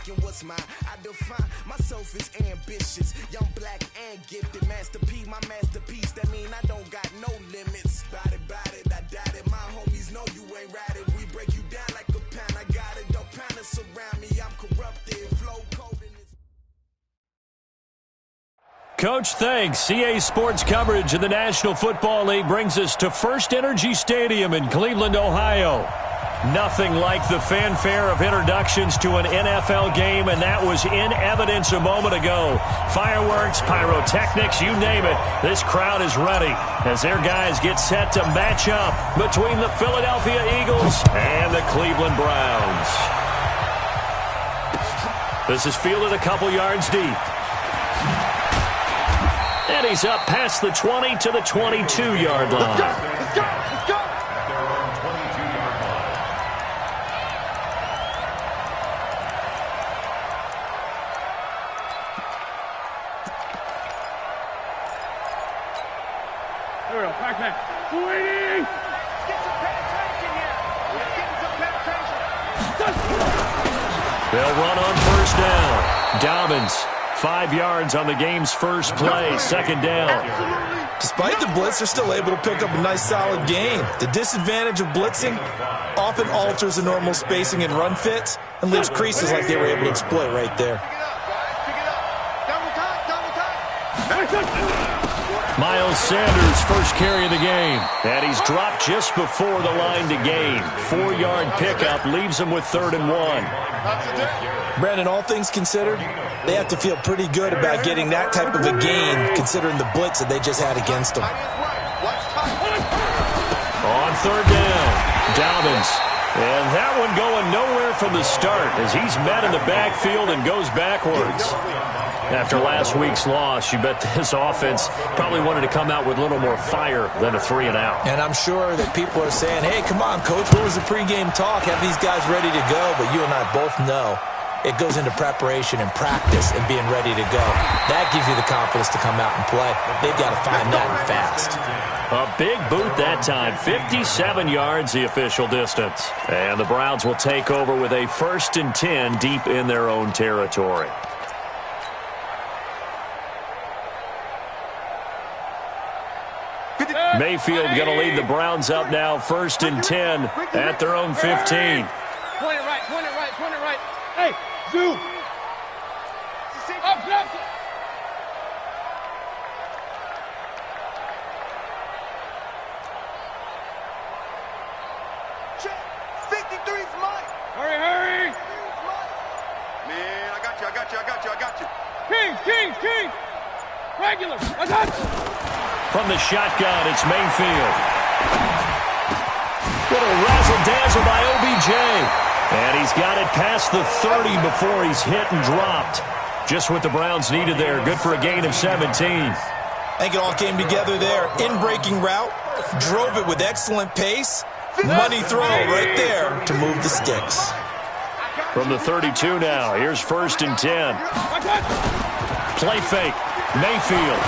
taking what's mine. I define myself as ambitious, young, black, and gifted. Master P, my masterpiece. That mean I don't got no limits. Bout it, I doubt it. My homies know you ain't ratted. We break you down like a pound. I got it, don't panic surround me. I'm corrupted, flow cold in this. Coach, thanks. CA Sports coverage of the National Football League brings us to First Energy Stadium in Cleveland, Ohio. Nothing like the fanfare of introductions to an NFL game, and that was in evidence a moment ago. Fireworks, pyrotechnics, you name it. This crowd is ready as their guys get set to match up between the Philadelphia Eagles and the Cleveland Browns. This is fielded a couple yards deep. And he's up past the 20 to the 22-yard line. Let's go! There we go, back. Waiting! Get some penetration here. Let's get some penetration. They'll run on first down. Dobbins, 5 yards on the game's first play, second down. Despite the blitz, they're still able to pick up a nice, solid gain. The disadvantage of blitzing often alters the normal spacing and run fits and leaves creases like they were able to exploit right there. Pick it up. Double time. Miles Sanders' first carry of the game. And he's dropped just before the line to gain. 4-yard pickup leaves him with 3rd and 1. Brandon, all things considered, they have to feel pretty good about getting that type of a gain considering the blitz that they just had against them. On 3rd down, Dobbins. And that one going nowhere from the start as he's met in the backfield and goes backwards. After last week's loss, you bet this offense probably wanted to come out with a little more fire than a 3-and-out. And I'm sure that people are saying, hey, come on, Coach, what was the pregame talk? Have these guys ready to go? But you and I both know it goes into preparation and practice and being ready to go. That gives you the confidence to come out and play. They've got to find that and fast. A big boot that time, 57 yards the official distance. And the Browns will take over with a 1st and 10 deep in their own territory. Mayfield going to lead the Browns up now, 1st and 10 at their own 15. Point it right. Hey, zoom. Up. Check. 53's Mike. Hurry. Man, I got you. Kings. Regular. I got you. From the shotgun, it's Mayfield. Little razzle-dazzle by OBJ. And he's got it past the 30 before he's hit and dropped. Just what the Browns needed there. Good for a gain of 17. I think it all came together there. In-breaking route, drove it with excellent pace. Money throw right there to move the sticks. From the 32 now, here's 1st and 10. Play fake, Mayfield.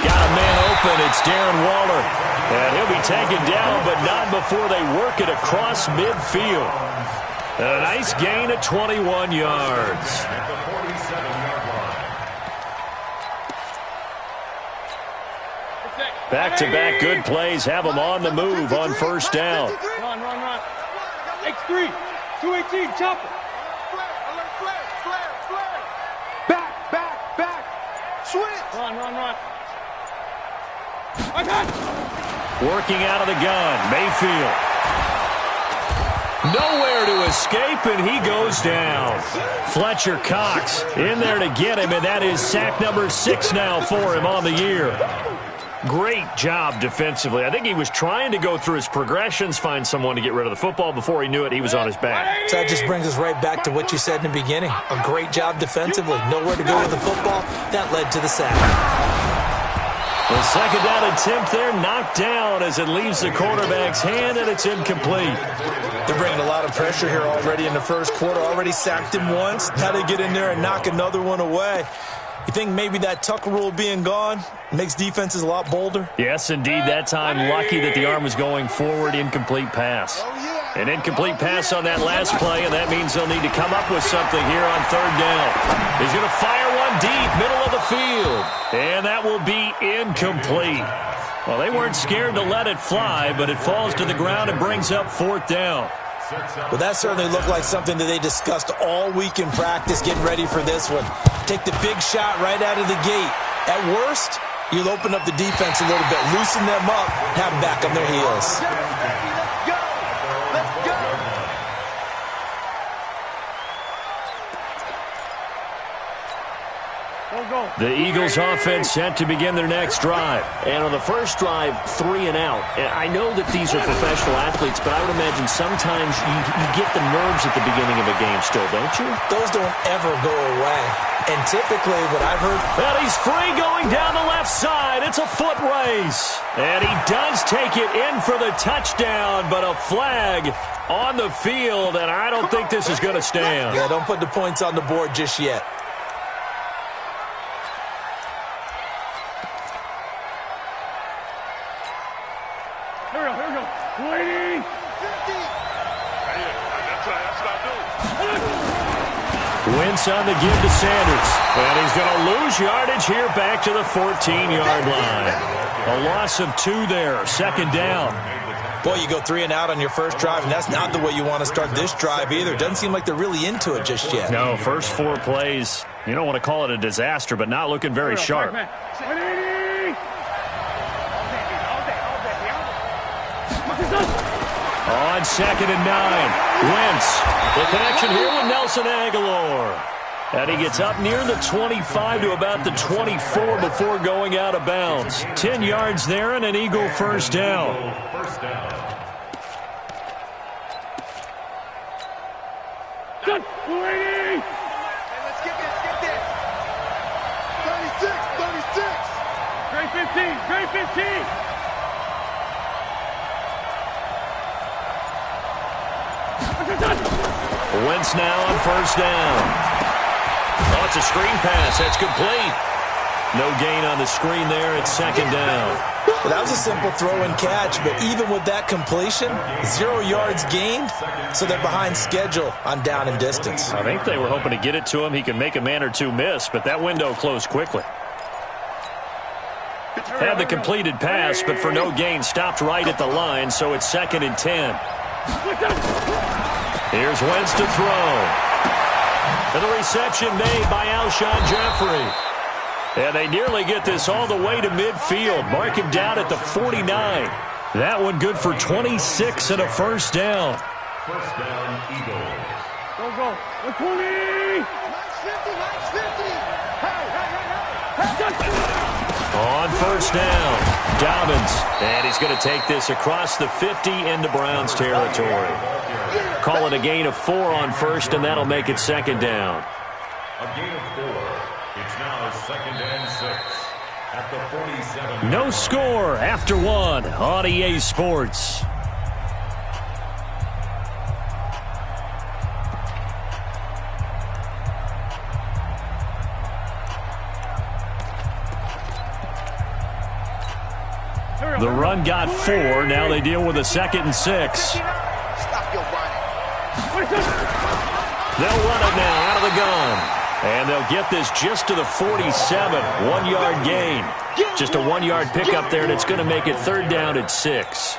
Got a man open, it's Darren Waller. And he'll be taken down, but not before they work it across midfield. A nice gain of 21 yards. Back-to-back good plays have them on the move on first down. Run. X3, 218, chopper. Back. Switch. Run. Working out of the gun, Mayfield. Nowhere to escape, and he goes down. Fletcher Cox in there to get him, and that is sack number 6 now for him on the year. Great job defensively. I think he was trying to go through his progressions, find someone to get rid of the football. Before he knew it, he was on his back. So that just brings us right back to what you said in the beginning. A great job defensively. Nowhere to go with the football. That led to the sack. The second down attempt there knocked down as it leaves the quarterback's hand, and it's incomplete. They're bringing a lot of pressure here already in the first quarter. Already sacked him once. Now they get in there and knock another one away. You think maybe that Tucker rule being gone makes defenses a lot bolder? Yes, indeed. That time, lucky that the arm was going forward, incomplete pass. Oh, yeah. An incomplete pass on that last play, and that means they'll need to come up with something here on third down. He's going to fire one deep, middle of the field, and that will be incomplete. Well, they weren't scared to let it fly, but it falls to the ground and brings up fourth down. Well, that certainly looked like something that they discussed all week in practice, getting ready for this one. Take the big shot right out of the gate. At worst, you'll open up the defense a little bit, loosen them up, have them back on their heels. The Eagles offense set to begin their next drive. And on the first drive, 3 and out. And I know that these are professional athletes, but I would imagine sometimes you get the nerves at the beginning of a game still, don't you? Those don't ever go away. And typically what I've heard... Well, he's free going down the left side. It's a foot race. And he does take it in for the touchdown, but a flag on the field, and I don't think this is going to stand. Yeah, don't put the points on the board just yet. Waiting! Wentz on the give to Sanders. And he's going to lose yardage here back to the 14-yard line. A loss of 2 there, second down. Boy, you go 3 and out on your first drive, and that's not the way you want to start this drive either. Doesn't seem like they're really into it just yet. No, first 4 plays, you don't want to call it a disaster, but not looking very sharp. On second and 9, Wentz. The connection here with Nelson Aguilar. And he gets up near the 25 to about the 24 before going out of bounds. 10 yards there and an Eagle first down. Good. Waiting! Let's get this. 36. Great 15. Wentz now on first down. Oh, it's a screen pass. That's complete. No gain on the screen there. It's second down. Well, that was a simple throw and catch, but even with that completion, 0 yards gained, so they're behind schedule on down and distance. I think they were hoping to get it to him. He could make a man or two miss, but that window closed quickly. Had the completed pass, but for no gain, stopped right at the line, so it's second and 10. Here's Wentz to throw. And the reception made by Alshon Jeffrey. And they nearly get this all the way to midfield. Mark him down at the 49. That one good for 26 and a first down. First down, Eagles. Go. 20! On first down, Dobbins. And he's going to take this across the 50 into Browns territory. Call it a gain of 4 on first, and that'll make it second down. A gain of 4. It's now second and 6 at the 47. No score after 1 on EA Sports. The run got 4. Now they deal with a second and 6. Stop your running. They'll run it now out of the gun. And they'll get this just to the 47. 1-yard gain. Just a 1-yard pickup there, and it's going to make it third down at 6.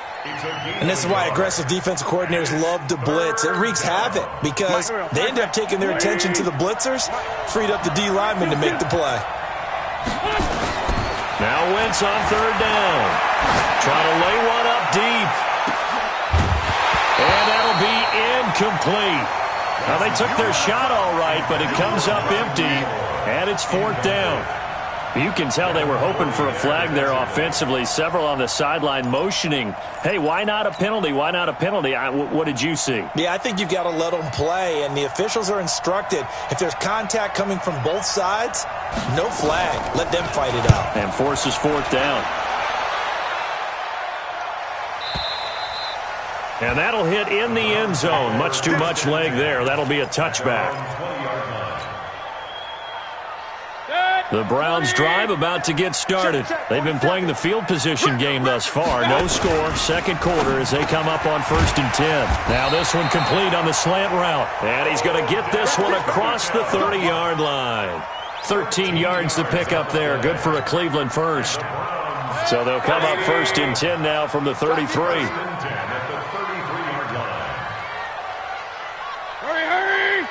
And this is why aggressive defensive coordinators love to blitz. It wreaks havoc because they end up taking their attention to the blitzers, freed up the D lineman to make the play. Now Wentz on third down. Trying to lay one up deep. And that'll be incomplete. Now, they took their shot all right, but it comes up empty, and it's fourth down. You can tell they were hoping for a flag there offensively. Several on the sideline motioning, hey, why not a penalty? Why not a penalty? What did you see? Yeah, I think you've got to let them play, and the officials are instructed, if there's contact coming from both sides, no flag. Let them fight it out. And forces fourth down. And that'll hit in the end zone. Much too much leg there. That'll be a touchback. Good. The Browns drive about to get started. They've been playing the field position game thus far. No score, second quarter as they come up on 1st and 10. Now this one complete on the slant route. And he's going to get this one across the 30-yard line. 13 yards to pick up there. Good for a Cleveland first. So they'll come up 1st and 10 now from the 33. Hurry!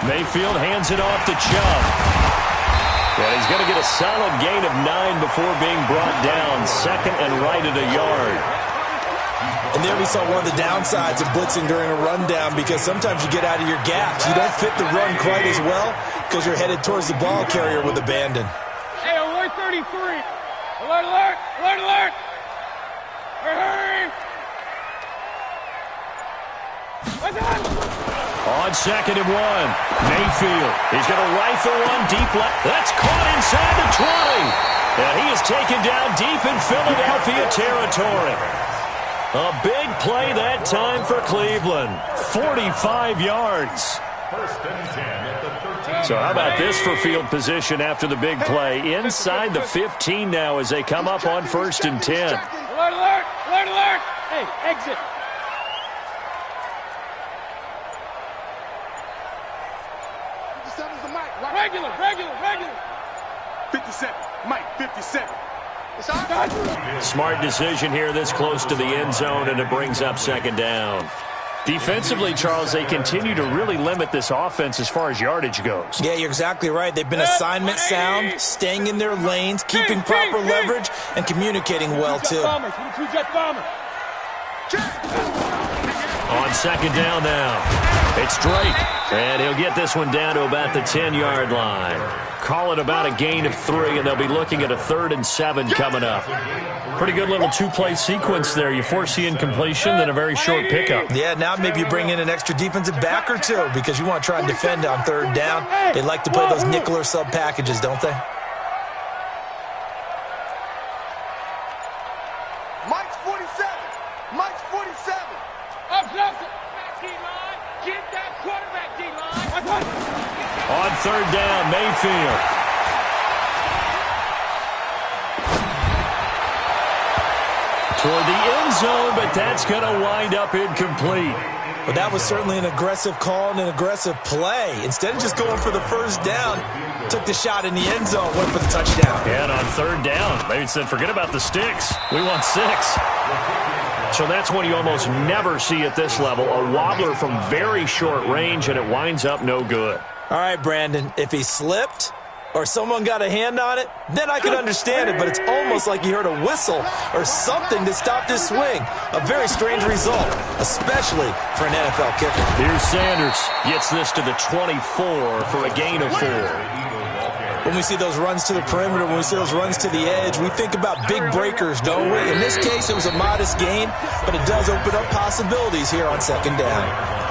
Mayfield hands it off to Chubb. And he's going to get a solid gain of 9 before being brought down. Second and right at a yard. And there we saw one of the downsides of blitzing during a rundown, because sometimes you get out of your gaps. You don't fit the run quite as well because you're headed towards the ball carrier with abandon. Hey, alert 33. Alert! Hurry! On 2nd and 1, Mayfield. He's going to rifle one deep left. That's caught inside the 20. And he is taken down deep in Philadelphia territory. A big play that time for Cleveland. 45 yards. So how about this for field position after the big play? Inside the 15 now as they come up on 1st and 10. Alert! Hey, exit. Regular. 57. Mike, 57. Smart decision here this close to the end zone, and it brings up 2nd down. Defensively, Charles, they continue to really limit this offense as far as yardage goes. Yeah, you're exactly right. They've been assignment sound, staying in their lanes, keeping proper leverage, and communicating well, too. On 2nd down now, it's Drake, and he'll get this one down to about the 10-yard line. Call it about a gain of 3, and they'll be looking at a 3rd and 7 coming up. Pretty good little 2-play sequence there. You foresee incompletion, then a very short pickup. Yeah, now maybe you bring in an extra defensive back or two because you want to try and defend on 3rd down. They like to play those nickel or sub packages, don't they? Mike's 47. Up, D-line. Get that quarterback, D-line. On 3rd down, Mayfield. Toward the end zone, but that's going to wind up incomplete. But that was certainly an aggressive call and an aggressive play. Instead of just going for the 1st down, took the shot in the end zone, went for the touchdown. And on 3rd down, they said, forget about the sticks. We want 6. So that's one you almost never see at this level. A wobbler from very short range, and it winds up no good. All right, Brandon, if he slipped or someone got a hand on it, then I could understand it, but it's almost like you heard a whistle or something that stopped his swing. A very strange result, especially for an NFL kicker. Here's Sanders. Gets this to the 24 for a gain of 4. When we see those runs to the perimeter, when we see those runs to the edge, we think about big breakers, don't we? In this case, it was a modest gain, but it does open up possibilities here on 2nd down.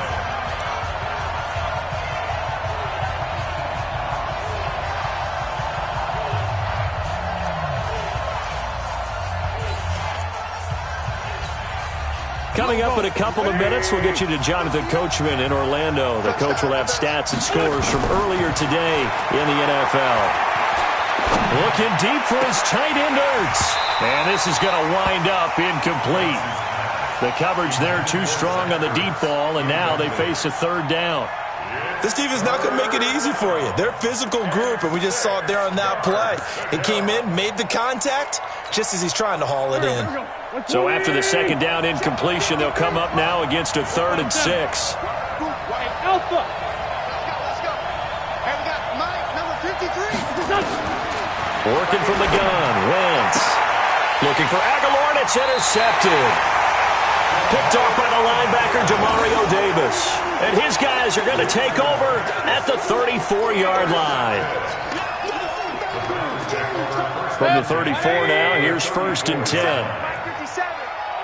Coming up in a couple of minutes, we'll get you to Jonathan Coachman in Orlando. The coach will have stats and scores from earlier today in the NFL. Looking deep for his tight end Ertz. And this is going to wind up incomplete. The coverage there too strong on the deep ball, and now they face a 3rd down. This defense is not going to make it easy for you. They're a physical group, and we just saw it there on that play. He came in, made the contact, just as he's trying to haul it in. So after the 2nd down incompletion, they'll come up now against a 3rd and 6. Alpha. Hey, we got Mike, number 53. Working from the gun, Wentz. Looking for Aguilar, and it's intercepted. Picked off by the linebacker, Demario Davis. And his guys are going to take over at the 34-yard line. From the 34 now, here's 1st and 10.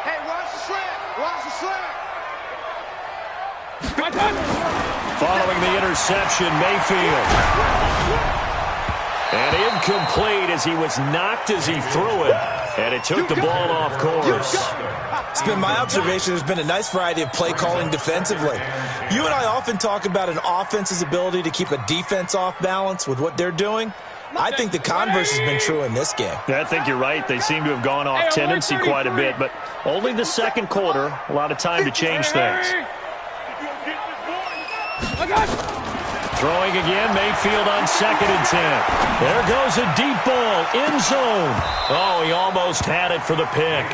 Hey, watch the slant. Following the interception, Mayfield. And incomplete as he was knocked as he threw it. And it took the ball off course. It's been my observation there's been a nice variety of play calling defensively. You and I often talk about an offense's ability to keep a defense off balance with what they're doing. I think the converse has been true in this game. Yeah, I think you're right. They seem to have gone off tendency quite a bit, but only the second quarter, a lot of time to change things. Throwing again, Mayfield on 2nd and 10. There goes a deep ball, end zone. Oh, he almost had it for the pick.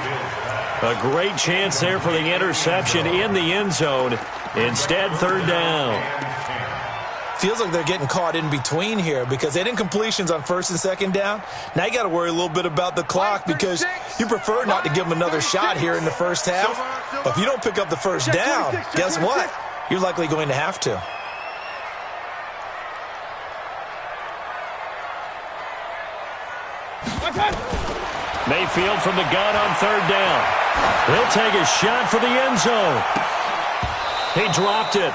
A great chance there for the interception in the end zone. Instead, 3rd down. Feels like they're getting caught in between here because they didn't completions on 1st and 2nd down. Now you got to worry a little bit about the clock because you prefer not to give them another shot here in the first half. But if you don't pick up the 1st down, guess what? You're likely going to have to. Mayfield from the gun on 3rd down. He'll take a shot for the end zone. He dropped it.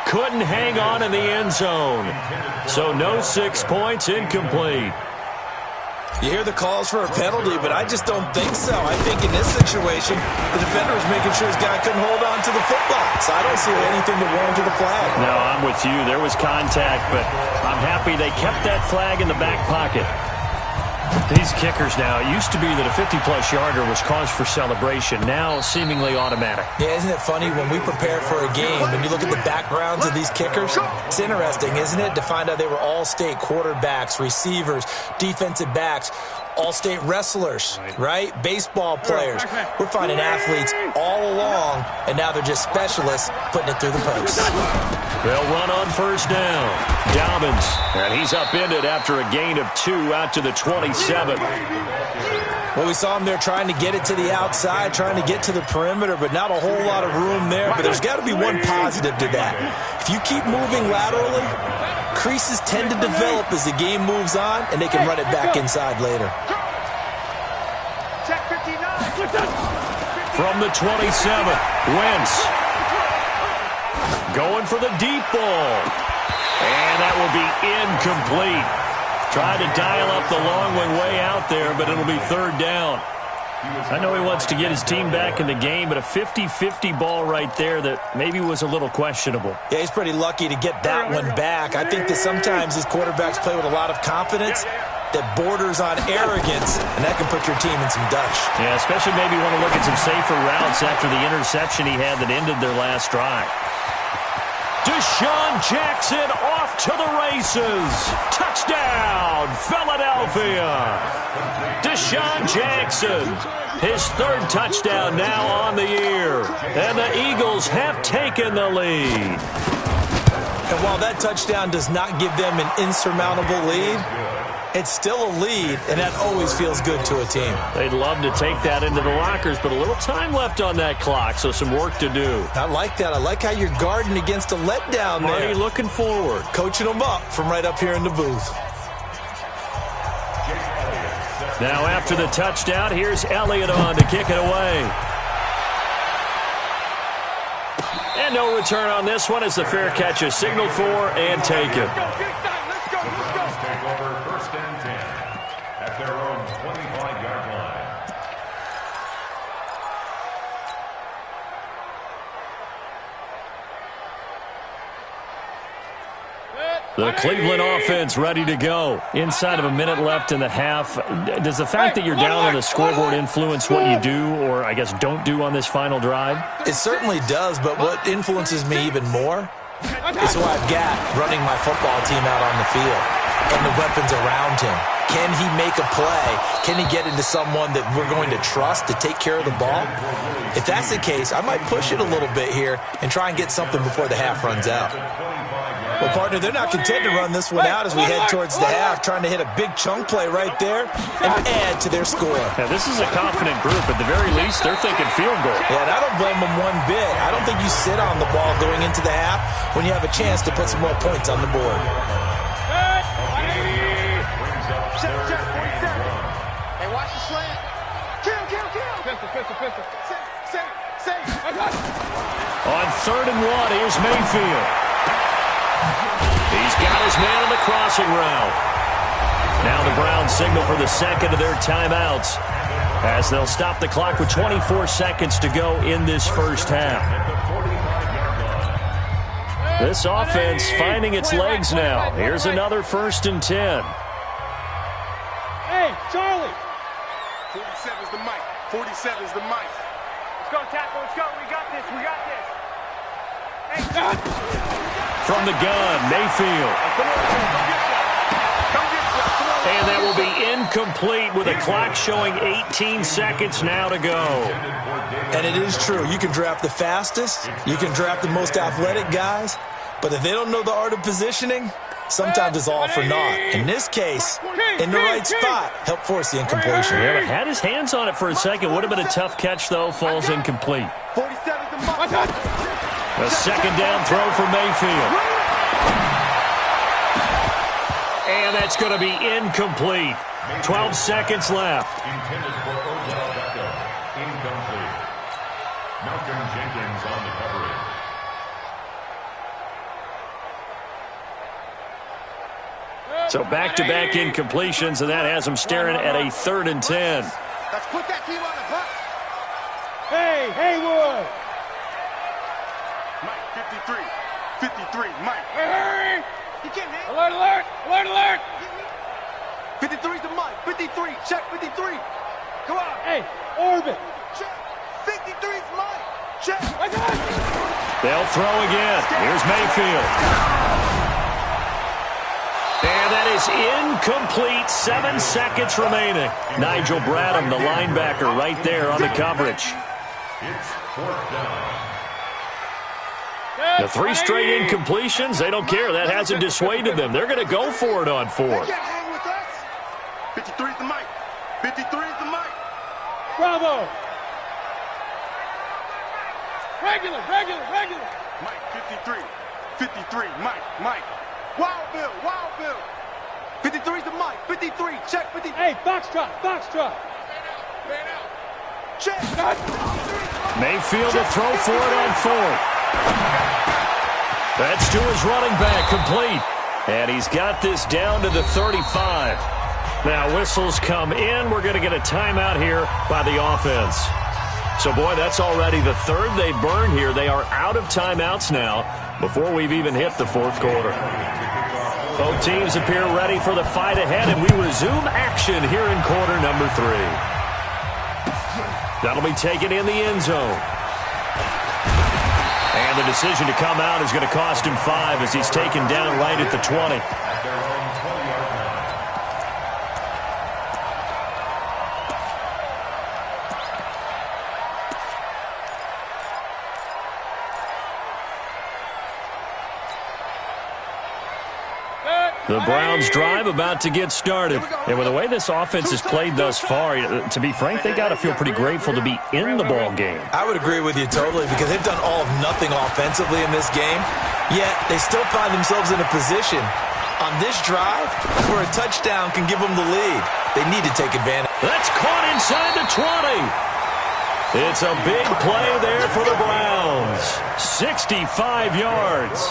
Couldn't hang on in the end zone. So no 6 points, incomplete. You hear the calls for a penalty, but I just don't think so. I think in this situation, the defender was making sure his guy couldn't hold on to the football. So I don't see anything that warranted a flag. No, I'm with you. There was contact, but I'm happy they kept that flag in the back pocket. These kickers now, it used to be that a 50-plus yarder was cause for celebration. Now, seemingly automatic. Yeah, isn't it funny when we prepare for a game and you look at the backgrounds of these kickers? It's interesting, isn't it, to find out they were all-state quarterbacks, receivers, defensive backs, all-state wrestlers, right? Baseball players. We're finding athletes all along, and now they're just specialists putting it through the post. They'll run on 1st down. Dobbins, and he's upended after a gain of 2 out to the 27. Well, we saw him there trying to get it to the outside, trying to get to the perimeter, but not a whole lot of room there. But there's got to be one positive to that. If you keep moving laterally, creases tend to develop as the game moves on, and they can run it back inside later. From the 27, Wentz. Going for the deep ball. And that will be incomplete. Tried to dial up the long one way out there, but it'll be 3rd down. I know he wants to get his team back in the game, but a 50-50 ball right there that maybe was a little questionable. Yeah, he's pretty lucky to get that one back. I think that sometimes these quarterbacks play with a lot of confidence that borders on arrogance, and that can put your team in some dutch. Yeah, especially maybe want to look at some safer routes after the interception he had that ended their last drive. Deshaun Jackson off to the races. Touchdown, Philadelphia. Deshaun Jackson, his 3rd touchdown now on the year. And the Eagles have taken the lead. And while that touchdown does not give them an insurmountable lead, it's still a lead, and that always feels good to a team. They'd love to take that into the lockers, but a little time left on that clock, so some work to do. I like that. I like how you're guarding against a letdown there. Marty looking forward. Coaching them up from right up here in the booth. Now after the touchdown, here's Elliott on to kick it away. And no return on this one as the fair catch is signaled for and taken. The Cleveland offense ready to go. Inside of a minute left in the half. Does the fact that you're down on the scoreboard influence what you do or, I guess, don't do on this final drive? It certainly does, but what influences me even more is who I've got running my football team out on the field and the weapons around him. Can he make a play? Can he get into someone that we're going to trust to take care of the ball? If that's the case, I might push it a little bit here and try and get something before the half runs out. Well, partner, they're not content to run this one out as we head towards the half, trying to hit a big chunk play right there and add to their score. Yeah, this is a confident group. At the very least, they're thinking field goal. Yeah, and I don't blame them one bit. I don't think you sit on the ball going into the half when you have a chance to put some more points on the board. Hey, watch the slant. Kill. Pistol. Safe. On 3rd and 1, here's Mayfield. He's got his man on the crossing route. Now the Browns signal for the second of their timeouts as they'll stop the clock with 24 seconds to go in this first half. This offense finding its legs now. Here's another 1st and 10. Hey, Charlie. 47's the mic. 47's the mic. Let's go, tackle. Let's go. We got this. We got this. Hey, From the gun, Mayfield. And that will be incomplete with a clock showing 18 seconds now to go. And it is true. You can draft the fastest. You can draft the most athletic guys. But if they don't know the art of positioning, sometimes it's all for naught. In this case, in the right spot, help force the incompletion. Yeah, but had his hands on it for a second. Would have been a tough catch, though. Falls incomplete. 47's the mic. A second down throw for Mayfield. And that's going to be incomplete. 12 seconds left. Intended for Odell Beckham. Incomplete. Malcolm Jenkins on the coverage. So back-to-back incompletions, and that has him staring at a 3rd and 10. Let's put that team on the bus. Hey, Haywood. Mike, 53. 53, Mike. Hey, He can't hang. alert, alert, alert, alert. 53's the mic. 53. Check 53. Come on. Hey, orbit. Check. 53's Mike. Check. I got it. They'll throw again. Here's Mayfield. And that is incomplete. 7 seconds remaining. Nigel Bradham, the linebacker, right there on the coverage. It's 4th down. The 3 straight incompletions, they don't care. That hasn't dissuaded them. They're going to go for it on 4th. They can't hang with us. 53's the mic. 53's the mic. Bravo. Regular. Mike, 53. 53, Mike. Wild Bill. 53's the mic. 53. Check 53. Hey, foxtrot. Man out. Check. Mayfield to throw for it on 4th. That's to his running back, complete. And he's got this down to the 35. Now whistles come in. We're going to get a timeout here by the offense. So, boy, that's already the 3rd they've burned here. They are out of timeouts now before we've even hit the 4th quarter. Both teams appear ready for the fight ahead, and we resume action here in quarter number 3. That'll be taken in the end zone. And the decision to come out is going to cost him 5 as he's taken down right at the 20. The Browns drive about to get started. And with the way this offense has played thus far, to be frank, they got to feel pretty grateful to be in the ball game. I would agree with you totally because they've done all of nothing offensively in this game, yet they still find themselves in a position on this drive where a touchdown can give them the lead. They need to take advantage. That's caught inside the 20. It's a big play there for the Browns. 65 yards.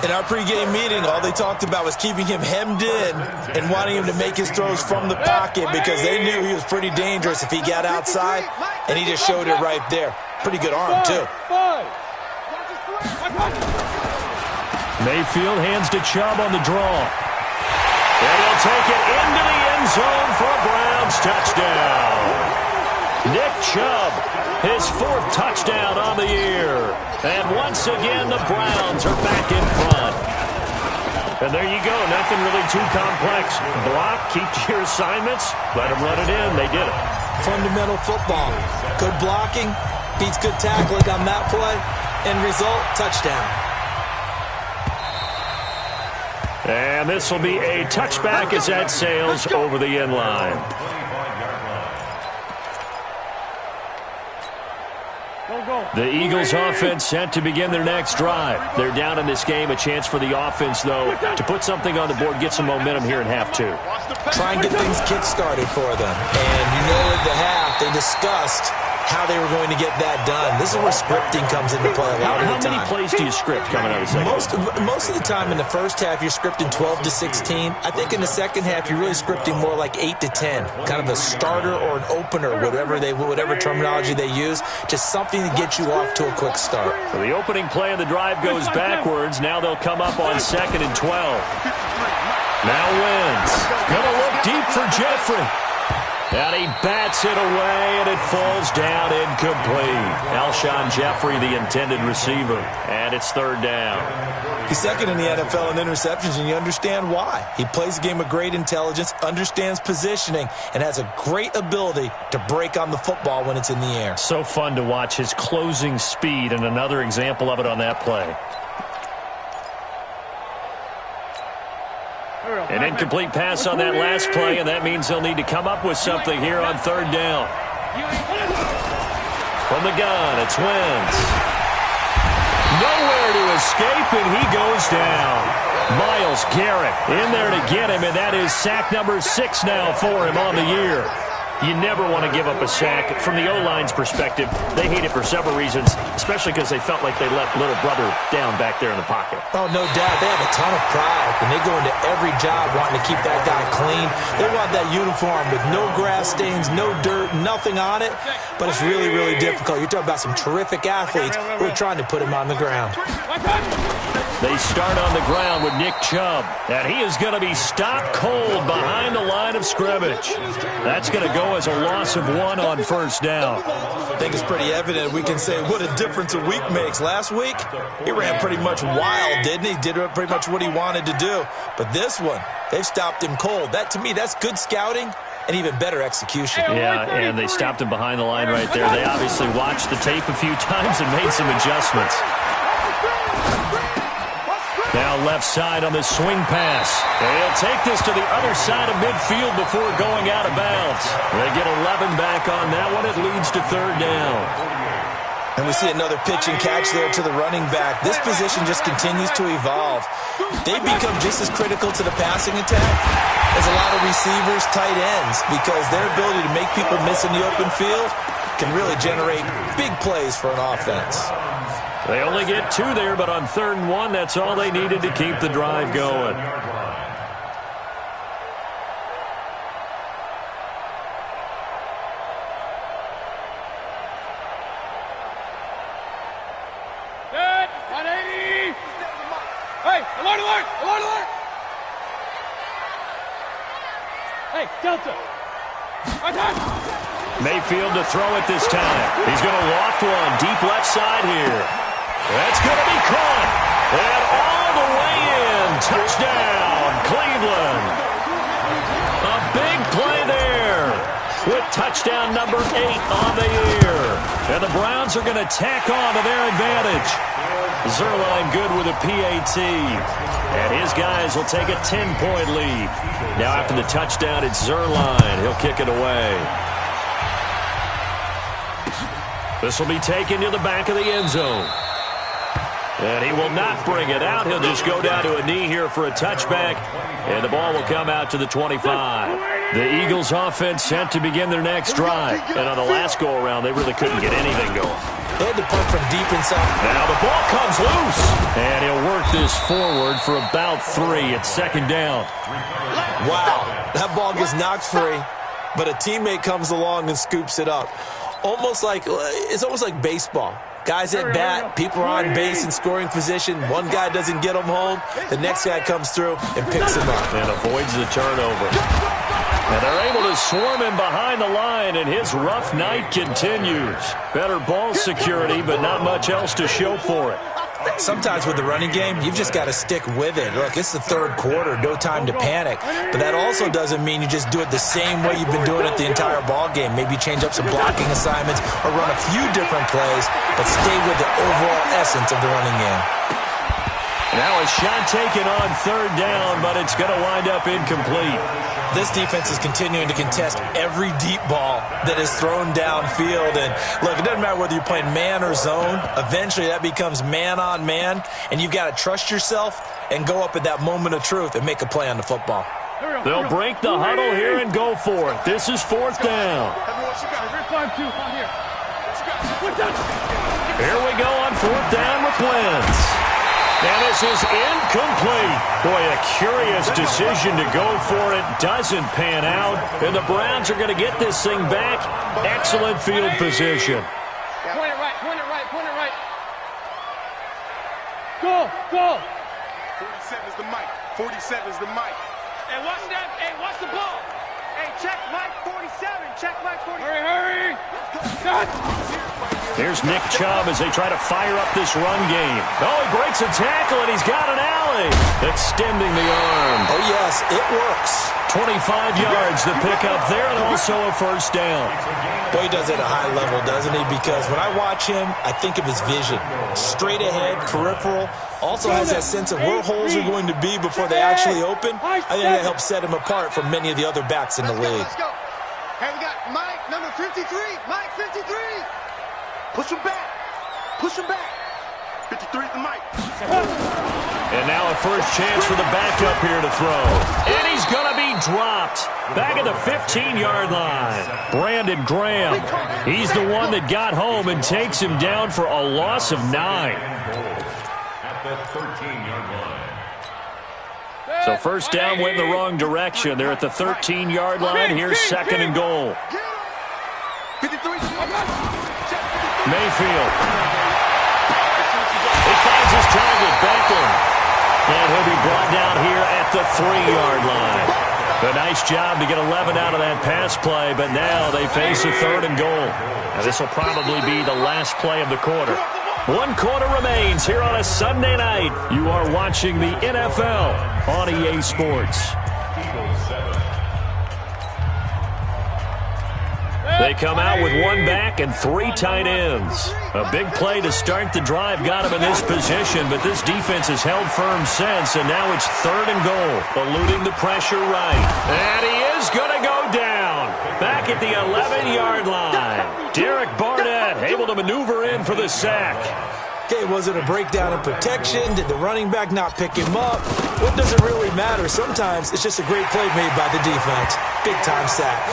In our pregame meeting, all they talked about was keeping him hemmed in and wanting him to make his throws from the pocket because they knew he was pretty dangerous if he got outside, and he just showed it right there. Pretty good arm, too. Mayfield hands to Chubb on the draw. And he'll take it into the end zone for a Browns touchdown. Nick Chubb, his 4th touchdown on the year. And once again, the Browns are back in front. And there you go, nothing really too complex. Block, keep to your assignments, let them run it in. They did it. Fundamental football. Good blocking, beats good tackling on that play. End result, touchdown. And this will be a touchback as that sails over the end line. The Eagles offense set to begin their next drive. They're down in this game. A chance for the offense, though, to put something on the board, get some momentum here in half 2. Try and get things kick-started for them. And you know at the half, they discussed how they were going to get that done. This is where scripting comes into play a lot of the time. How many plays do you script coming out of the second half? Most of the time in the first half, you're scripting 12 to 16. I think in the second half, you're really scripting more like 8 to 10, kind of a starter or an opener, whatever terminology they use, just something to get you off to a quick start. So the opening play of the drive goes backwards. Now they'll come up on 2nd and 12. Now Wentz. Gonna look deep for Jeffrey. And he bats it away, and it falls down incomplete. Alshon Jeffrey, the intended receiver, and it's 3rd down. He's second in the NFL in interceptions, and you understand why. He plays a game of great intelligence, understands positioning, and has a great ability to break on the football when it's in the air. So fun to watch his closing speed, and another example of it on that play. An incomplete pass on that last play, and that means they'll need to come up with something here on 3rd down. From the gun, it's Wentz. Nowhere to escape, and he goes down. Myles Garrett in there to get him, and that is sack number 6 now for him on the year. You never want to give up a sack. From the O-line's perspective, they hate it for several reasons, especially because they felt like they let little brother down back there in the pocket. Oh, no doubt. They have a ton of pride, and they go into every job wanting to keep that guy clean. They want that uniform with no grass stains, no dirt, nothing on it, but it's really, really difficult. You're talking about some terrific athletes who are trying to put him on the ground. They start on the ground with Nick Chubb, and he is going to be stopped cold behind the line of scrimmage. That's going to go as a loss of 1 on 1st down. I think it's pretty evident. We can say what a difference a week makes. Last week, he ran pretty much wild, didn't he? Did pretty much what he wanted to do. But this one, they've stopped him cold. That, to me, that's good scouting and even better execution. Yeah, and they stopped him behind the line right there. They obviously watched the tape a few times and made some adjustments. Now left side on the swing pass. They'll take this to the other side of midfield before going out of bounds. They get 11 back on that one. It leads to 3rd down. And we see another pitch and catch there to the running back. This position just continues to evolve. They become just as critical to the passing attack as a lot of receivers, tight ends, because their ability to make people miss in the open field can really generate big plays for an offense. They only get 2 there, but on 3rd and 1, that's all they needed to keep the drive going. Good. 180. Hey, alert, alert, alert, alert. Hey, Delta. Right time. Mayfield to throw it this time. He's going to loft one deep left side here. That's going to be caught. And all the way in. Touchdown, Cleveland. A big play there with touchdown number 8 on the year. And the Browns are going to tack on to their advantage. Zerline good with a PAT. And his guys will take a 10-point lead. Now after the touchdown, it's Zerline. He'll kick it away. This will be taken to the back of the end zone. And he will not bring it out. He'll just go down to a knee here for a touchback. And the ball will come out to the 25. The Eagles offense set to begin their next drive. And on the last go-around, they really couldn't get anything going. They had to punt from deep inside. Now the ball comes loose. And he'll work this forward for about 3 at 2nd down. Wow, that ball gets knocked free, but a teammate comes along and scoops it up. It's almost like baseball. Guys at bat, people are on base in scoring position. One guy doesn't get him home. The next guy comes through and picks him up. And avoids the turnover. And they're able to swarm him behind the line, and his rough night continues. Better ball security, but not much else to show for it. Sometimes with the running game, you've just got to stick with it. Look, it's the 3rd quarter, no time to panic. But that also doesn't mean you just do it the same way you've been doing it the entire ball game. Maybe change up some blocking assignments or run a few different plays, but stay with the overall essence of the running game. Now a shot taken on 3rd down, but it's going to wind up incomplete. This defense is continuing to contest every deep ball that is thrown downfield. And look, it doesn't matter whether you're playing man or zone. Eventually that becomes man on man, and you've got to trust yourself and go up at that moment of truth and make a play on the football. They'll break the huddle here and go for it. This is 4th down. Here we go on 4th down with Wentz. And this is incomplete. Boy, a curious decision to go for it. Doesn't pan out. And the Browns are going to get this thing back. Excellent field position. Point it right, point it right, point it right. Go, go. 47 is the mic. 47 is the mic. Hey, watch that. Hey, watch the ball. Hey, check mic 47. Check mic 47. Hurry, hurry. Cut. Here's Nick Chubb as they try to fire up this run game. Oh, he breaks a tackle, and he's got an alley. Extending the arm. Oh, yes, it works. 25 yards to pick up there, and also a 1st down. Boy, he does it at a high level, doesn't he? Because when I watch him, I think of his vision. Straight ahead, peripheral. Also has that sense of where holes are going to be before they actually open. I think that helps set him apart from many of the other backs in the league. Let's go. Hey, we got Mike, number 53. Mike, 53. Push him back. Push him back. 53 is the mic. And now a first chance for the backup here to throw. And he's going to be dropped. Back at the 15-yard line. Brandon Graham. He's the one that got home and takes him down for a loss of 9. At the 13-yard line. So first down went in the wrong direction. They're at the 13-yard line. Here's 2nd and goal. 53. Mayfield. He finds his target, Beckham. And he'll be brought down here at the 3-yard line. A nice job to get 11 out of that pass play, but now they face a 3rd and goal. Now this will probably be the last play of the quarter. 1 quarter remains here on a Sunday night. You are watching the NFL on EA Sports. They come out with 1 back and 3 tight ends. A big play to start the drive got him in this position, but this defense has held firm since, and now it's 3rd and goal, eluding the pressure right. And he is going to go down, back at the 11-yard line. Derek Barnett able to maneuver in for the sack. Okay, was it a breakdown in protection? Did the running back not pick him up? What does it really matter? Sometimes it's just a great play made by the defense. Big-time sack.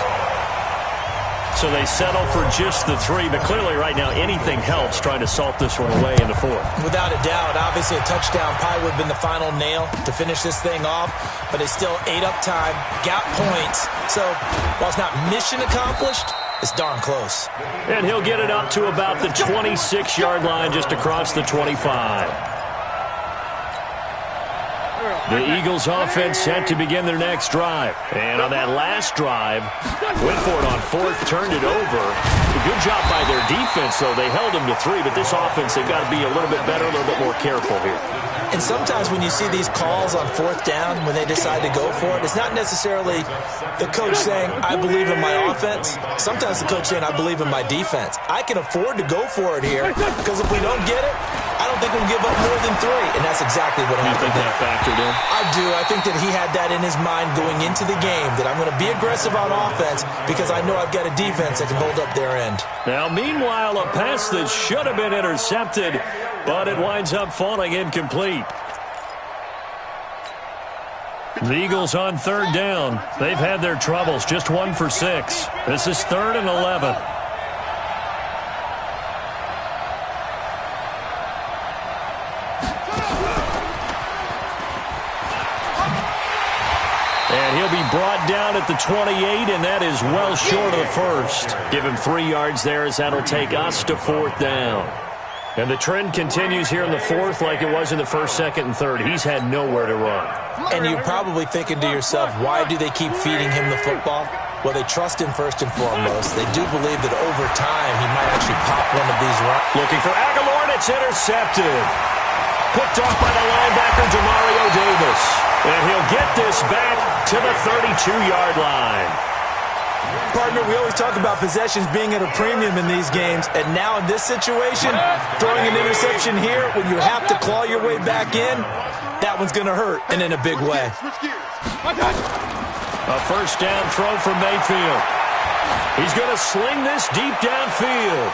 So they settle for just the 3, but clearly right now anything helps trying to salt this one away in the 4th. Without a doubt, obviously a touchdown probably would have been the final nail to finish this thing off, but it's still ate up time, got points. So while it's not mission accomplished, it's darn close. And he'll get it up to about the 26-yard line just across the 25. The Eagles offense set to begin their next drive. And on that last drive, went for it on 4th, turned it over. A good job by their defense, though. They held them to 3, but this offense, they've got to be a little bit better, a little bit more careful here. And sometimes when you see these calls on 4th down, when they decide to go for it, it's not necessarily the coach saying, I believe in my offense. Sometimes the coach saying, I believe in my defense. I can afford to go for it here, because if we don't get it, I don't think we'll give up more than 3, and that's exactly what happened. You think that factored in? I do. I think that he had that in his mind going into the game, that I'm going to be aggressive on offense because I know I've got a defense that can hold up their end. Now, meanwhile, a pass that should have been intercepted, but it winds up falling incomplete. The Eagles on 3rd down. They've had their troubles, just 1 for 6. This is 3rd and 11. And he'll be brought down at the 28, and that is well short of the 1st. Give him 3 yards there as that'll take us to 4th down. And the trend continues here in the 4th like it was in the 1st, 2nd, and 3rd. He's had nowhere to run. And you're probably thinking to yourself, why do they keep feeding him the football? Well, they trust him first and foremost. They do believe that over time he might actually pop one of these runs. Looking for Aguilar, and it's intercepted. Picked off by the linebacker, Demario Davis. And he'll get this back to the 32-yard line. Partner, we always talk about possessions being at a premium in these games, and now in this situation, throwing an interception here when you have to claw your way back in, that one's going to hurt, and in a big way. A first down throw from Mayfield. He's going to sling this deep downfield.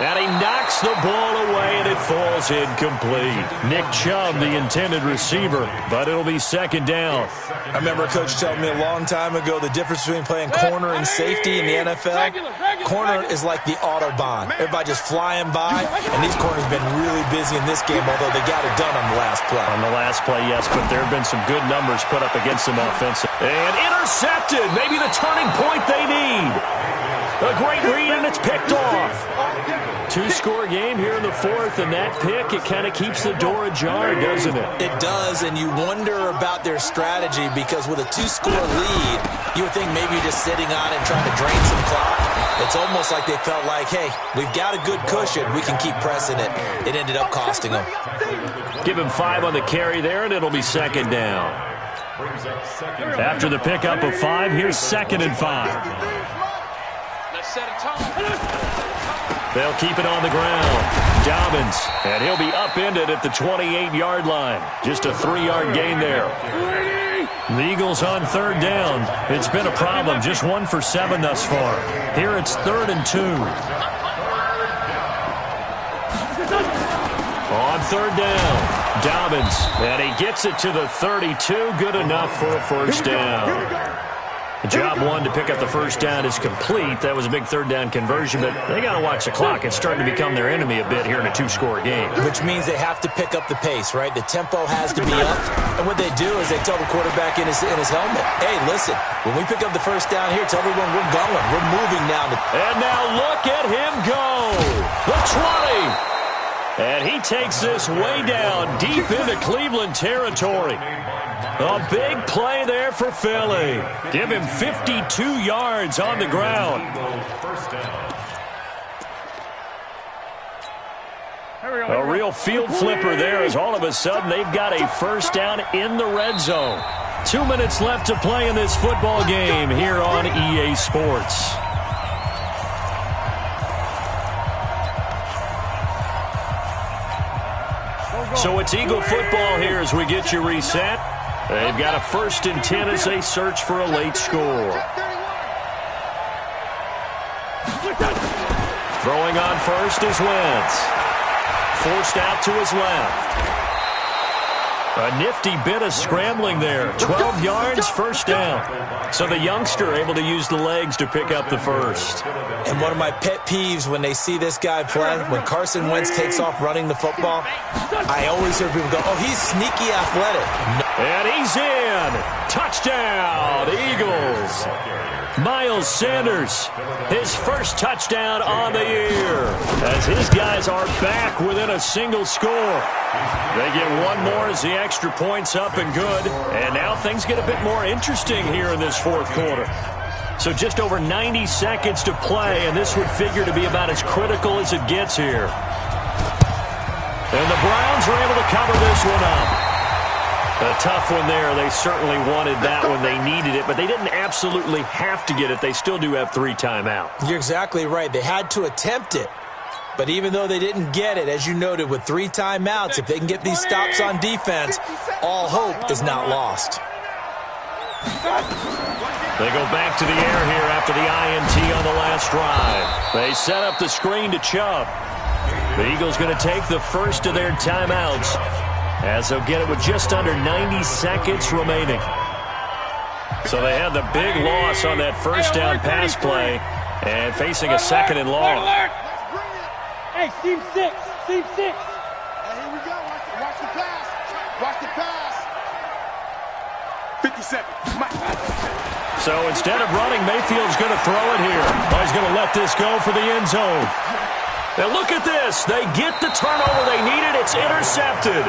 And he knocks the ball away, and it falls incomplete. Nick Chubb, the intended receiver, but it'll be second down. I remember a coach telling me a long time ago the difference between playing corner and safety in the NFL. Corner is like the Autobahn. Everybody just flying by, and these corners have been really busy in this game, although they got it done on the last play. On the last play, yes, but there have been some good numbers put up against them offensive. And intercepted, maybe the turning point they need. A great read, and it's picked off. Two-score game here in the fourth, and that pick, it kind of keeps the door ajar, doesn't it? It does, and you wonder about their strategy because with a two-score lead, you would think maybe you're just sitting on it and trying to drain some clock. It's almost like they felt like, hey, we've got a good cushion. We can keep pressing it. It ended up costing them. Give him 5 on the carry there, and it'll be second down. After the pickup of 5, here's 2nd and 5. They'll keep it on the ground. Dobbins, and he'll be upended at the 28-yard line. Just a 3-yard gain there. The Eagles on 3rd down. It's been a problem. Just 1 for 7 thus far. Here it's 3rd and 2. On 3rd down, Dobbins, and he gets it to the 32. Good enough for a first down. Job 1 to pick up the first down is complete. That was a big 3rd down conversion, but they got to watch the clock. It's starting to become their enemy a bit here in a 2-score game. Which means they have to pick up the pace, right? The tempo has to be up. And what they do is they tell the quarterback in his helmet, hey, listen, when we pick up the first down here, tell everyone we're going. We're moving now. And now look at him go. The 20. And he takes this way down deep into Cleveland territory. A big play there for Philly. Give him 52 yards on the ground. A real field flipper there as all of a sudden they've got a first down in the red zone. 2 minutes left to play in this football game here on EA Sports. So it's Eagle football here as we get you reset. They've got a 1st and 10 as they search for a late score. Throwing on first is Wentz. Forced out to his left. A nifty bit of scrambling there. 12 yards, first down. So the youngster able to use the legs to pick up the first. And one of my pet peeves when they see this guy play, when Carson Wentz takes off running the football, I always hear people go, oh, he's sneaky athletic. No. And he's in. Touchdown, Eagles. Miles Sanders, his first touchdown on the year, as his guys are back within a single score. They get one more as the extra point's up and good, and now things get a bit more interesting here in this fourth quarter. So just over 90 seconds to play, and this would figure to be about as critical as it gets here. And the Browns are able to cover this one up. A tough one there. They certainly wanted that when they needed it, but they didn't absolutely have to get it. They still do have 3 timeouts. You're exactly right. They had to attempt it. But even though they didn't get it, as you noted, with 3 timeouts, if they can get these stops on defense, all hope is not lost. They go back to the air here after the INT on the last drive. They set up the screen to Chubb. The Eagles going to take the first of their timeouts, as they'll get it with just under 90 seconds remaining. So they had the big loss on that first down pass play and facing a 2nd and long. Hey, team 6, team 6. Hey, here we go. Watch the pass. Watch the pass. 50 seconds. So instead of running, Mayfield's going to throw it here. Oh, he's going to let this go for the end zone. Now look at this. They get the turnover they needed. It's intercepted.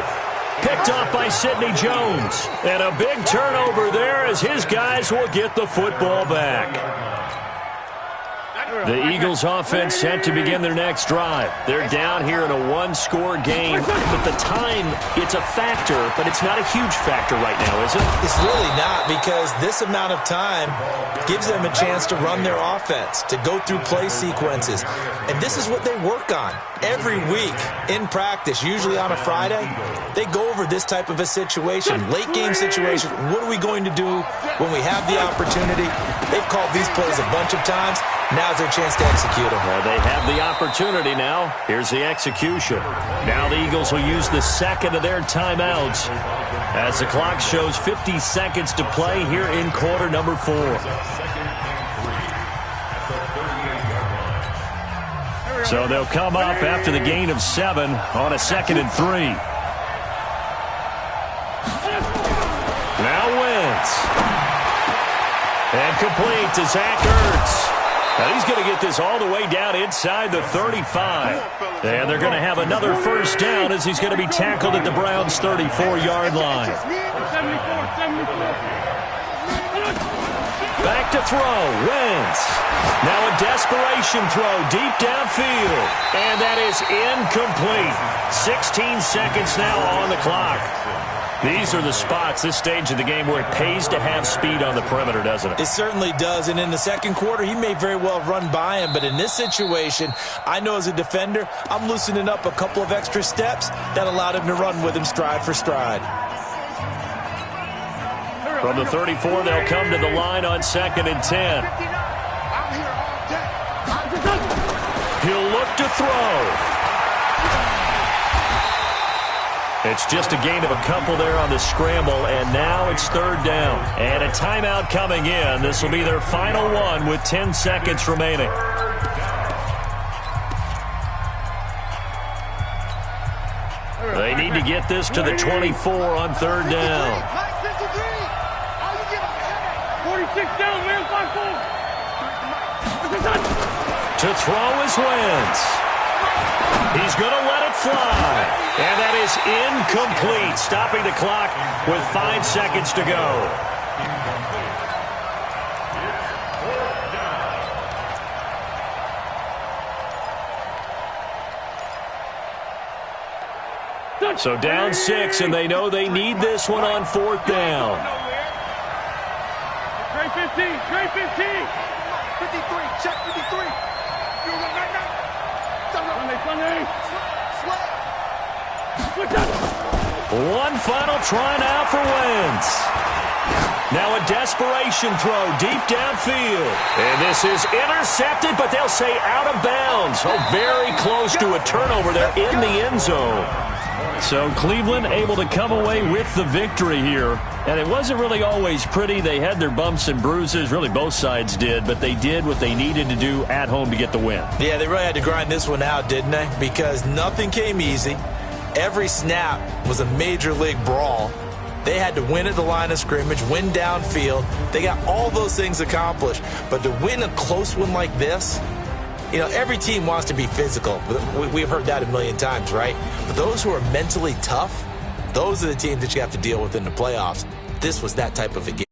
Picked off by Sidney Jones. And a big turnover there as his guys will get the football back. The Eagles offense set to begin their next drive. They're down here in a 1-score game. But the time, it's a factor, but it's not a huge factor right now, is it? It's really not, because this amount of time gives them a chance to run their offense, to go through play sequences. And this is what they work on every week in practice, usually on a Friday. They go over this type of a situation, late game situation. What are we going to do when we have the opportunity? They've called these plays a bunch of times. Now's their chance to execute them. They have the opportunity now. Here's the execution. Now the Eagles will use the second of their timeouts as the clock shows 50 seconds to play here in quarter number 4. So they'll come up after the gain of 7 on a 2nd and 3. Now Wentz. And complete to Zach Ertz. Now he's going to get this all the way down inside the 35. And they're going to have another first down as he's going to be tackled at the Browns' 34-yard line. Back to throw. Wentz. Now a desperation throw deep downfield. And that is incomplete. 16 seconds now on the clock. These are the spots, this stage of the game, where it pays to have speed on the perimeter, doesn't it? It certainly does. And in the second quarter, he may very well run by him. But in this situation, I know as a defender, I'm loosening up a couple of extra steps that allowed him to run with him stride for stride. From the 34, they'll come to the line on 2nd and 10. He'll look to throw. It's just a gain of a couple there on the scramble, and now it's 3rd down. And a timeout coming in. This will be their final one with 10 seconds remaining. They need to get this to the 24 on 3rd down. 46 down, man, 5-4. To throw is Wentz. He's going to let it fly. And that is incomplete, stopping the clock with 5 seconds to go. So down 6, and they know they need this one on 4th down. Trey 15, Trey 15. 53, check 53. You right now. Sunday. One final try now for Wentz. Now a desperation throw deep downfield. And this is intercepted, but they'll say out of bounds. Oh, very close to a turnover there in the end zone. So Cleveland able to come away with the victory here. And it wasn't really always pretty. They had their bumps and bruises. Really, both sides did. But they did what they needed to do at home to get the win. Yeah, they really had to grind this one out, didn't they? Because nothing came easy. Every snap was a major league brawl. They had to win at the line of scrimmage, win downfield. They got all those things accomplished. But to win a close one like this, you know, every team wants to be physical. We've heard that a million times, right? But those who are mentally tough, those are the teams that you have to deal with in the playoffs. This was that type of a game.